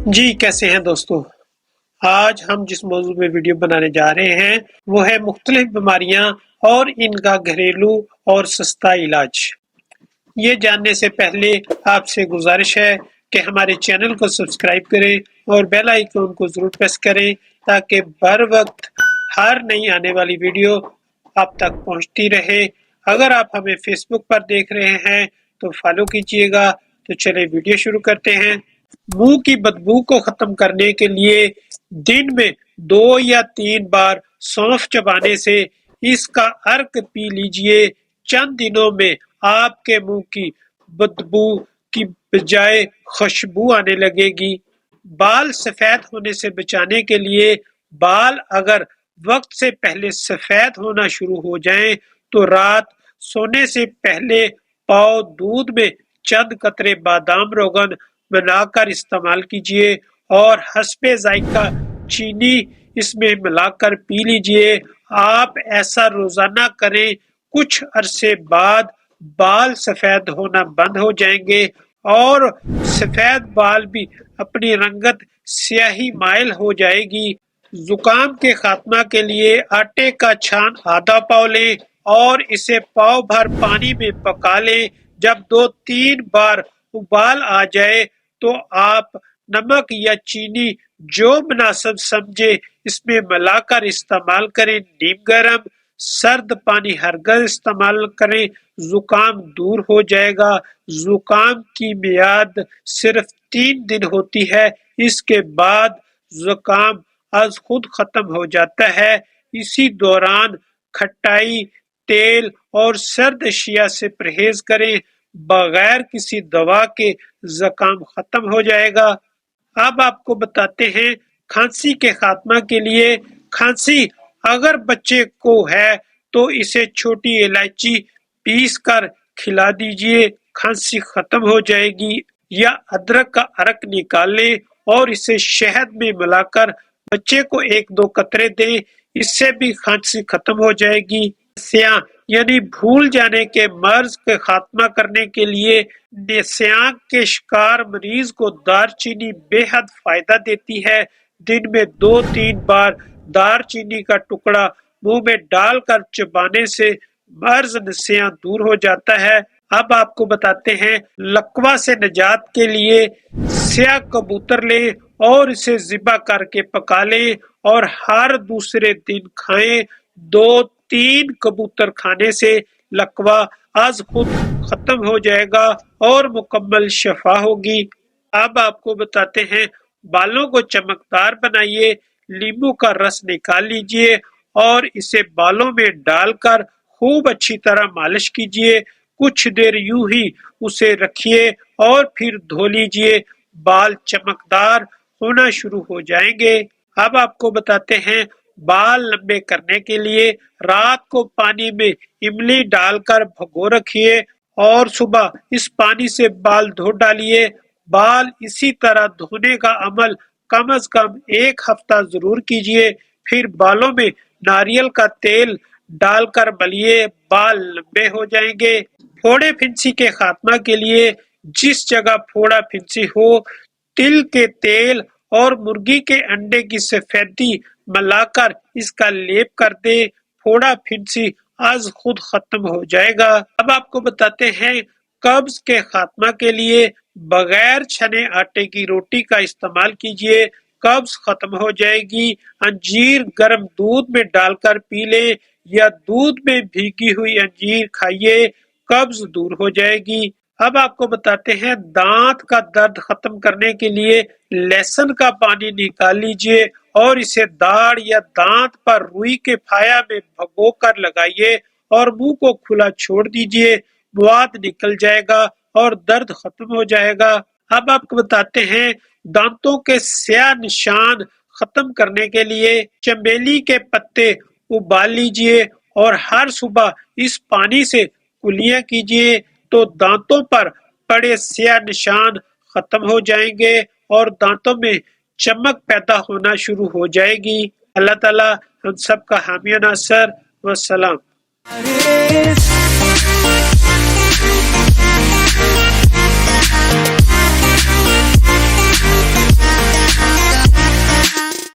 جی کیسے ہیں دوستو؟ آج ہم جس موضوع میں ویڈیو بنانے جا رہے ہیں وہ ہے مختلف بیماریاں اور ان کا گھریلو اور سستا علاج۔ یہ جاننے سے پہلے آپ سے گزارش ہے کہ ہمارے چینل کو سبسکرائب کریں اور بیل آئیکن کو ضرور پریس کریں تاکہ بر وقت ہر نئی آنے والی ویڈیو آپ تک پہنچتی رہے۔ اگر آپ ہمیں فیس بک پر دیکھ رہے ہیں تو فالو کیجئے گا۔ تو چلے ویڈیو شروع کرتے ہیں۔ منہ کی بدبو کو ختم کرنے کے لیے دن میں 2 یا 3 بار سونف چبانے سے اس کا عرق پی لیجئے۔ چند دنوں میں آپ کے منہ کی بدبو کی بجائے خوشبو آنے لگے گی۔ بال سفید ہونے سے بچانے کے لیے بال اگر وقت سے پہلے سفید ہونا شروع ہو جائیں تو رات سونے سے پہلے پاؤ دودھ میں چند قطرے بادام روغن بنا کر استعمال کیجئے اور حسب ذائقہ چینی اس میں ملا کر پی لیجئے۔ آپ ایسا روزانہ کریں، کچھ عرصے بعد بال سفید ہونا بند ہو جائیں گے اور سفید بال بھی اپنی رنگت سیاہی مائل ہو جائے گی۔ زکام کے خاتمہ کے لیے آٹے کا چھان آدھا پاؤ لیں اور اسے پاؤ بھر پانی میں پکا لیں۔ جب 2-3 بار ابال آ جائے تو آپ نمک یا چینی جو مناسب سمجھے اس میں ملا کر استعمال کریں۔ نیم گرم سرد پانی ہرگز استعمال کریں، زکام دور ہو جائے گا۔ زکام کی میعاد صرف 3 دن ہوتی ہے، اس کے بعد زکام از خود ختم ہو جاتا ہے۔ اسی دوران کھٹائی، تیل اور سرد اشیاء سے پرہیز کریں۔ بغیر کسی دوا کے زکام ختم ہو جائے گا۔ اب آپ کو بتاتے ہیں کھانسی کے خاتمہ کے لیے۔ کھانسی اگر بچے کو ہے تو اسے چھوٹی الائچی پیس کر کھلا دیجئے، کھانسی ختم ہو جائے گی۔ یا ادرک کا عرق نکال لیں اور اسے شہد میں ملا کر بچے کو 1-2 قطرے دیں، اس سے بھی کھانسی ختم ہو جائے گی۔ نسیاں یعنی بھول جانے کے مرض کے خاتمہ کرنے کے لیے نسیاں کے شکار مریض کو دار چینی بے حد فائدہ دیتی ہے۔ دن میں 2-3 بار دار چینی کا ٹکڑا منہ میں ڈال کر چبانے سے مرض نسیاں دور ہو جاتا ہے۔ اب آپ کو بتاتے ہیں لقوہ سے نجات کے لیے سیاہ کبوتر لیں اور اسے ذبح کر کے پکا لیں اور ہر دوسرے دن کھائیں۔ 2-3 کبوتر کھانے سے لقوہ از خود ختم ہو جائے گا اور مکمل شفا ہوگی۔ اب آپ کو بتاتے ہیں بالوں کو چمکدار بنائیے۔ لیموں کا رس نکال لیجئے اور اسے بالوں میں ڈال کر خوب اچھی طرح مالش کیجئے۔ کچھ دیر یوں ہی اسے رکھیے اور پھر دھو لیجئے، بال چمکدار ہونا شروع ہو جائیں گے۔ اب آپ کو بتاتے ہیں بال لمبے کرنے کے لیے رات کو پانی میں املی ڈال کر بھگو رکھیے اور صبح اس پانی سے بال دھو ڈالیے۔ بال اسی طرح دھونے کا عمل کم از کم 1 ہفتہ ضرور کیجئے، پھر بالوں میں ناریل کا تیل ڈال کر ملیے، بال لمبے ہو جائیں گے۔ پھوڑے پھنسی کے خاتمہ کے لیے جس جگہ پھوڑا پھنسی ہو تل کے تیل اور مرغی کے انڈے کی سفیدی ملا کر اس کا لیپ کر دے، پھوڑا پھنسی از خود ختم ہو جائے گا۔ اب آپ کو بتاتے ہیں قبض کے خاتمہ کے لیے بغیر چھنے آٹے کی روٹی کا استعمال کیجئے، قبض ختم ہو جائے گی۔ انجیر گرم دودھ میں ڈال کر پی لیں یا دودھ میں بھیگی ہوئی انجیر کھائیے، قبض دور ہو جائے گی۔ اب آپ کو بتاتے ہیں دانت کا درد ختم کرنے کے لیے لہسن کا پانی نکال لیجئے اور اسے داڑھ یا دانت پر روئی کے پھایا میں بھگو کر لگائیے اور منہ کو کھلا چھوڑ دیجئے، مواد نکل جائے گا اور درد ختم ہو جائے گا۔ اب آپ کو بتاتے ہیں دانتوں کے سیاہ نشان ختم کرنے کے لیے چمیلی کے پتے ابال لیجئے اور ہر صبح اس پانی سے کلیاں کیجئے تو دانتوں پر پڑے سیاہ نشان ختم ہو جائیں گے اور دانتوں میں چمک پیدا ہونا شروع ہو جائے گی۔ اللہ تعالی ہم سب کا حامی و ناصر۔ والسلام۔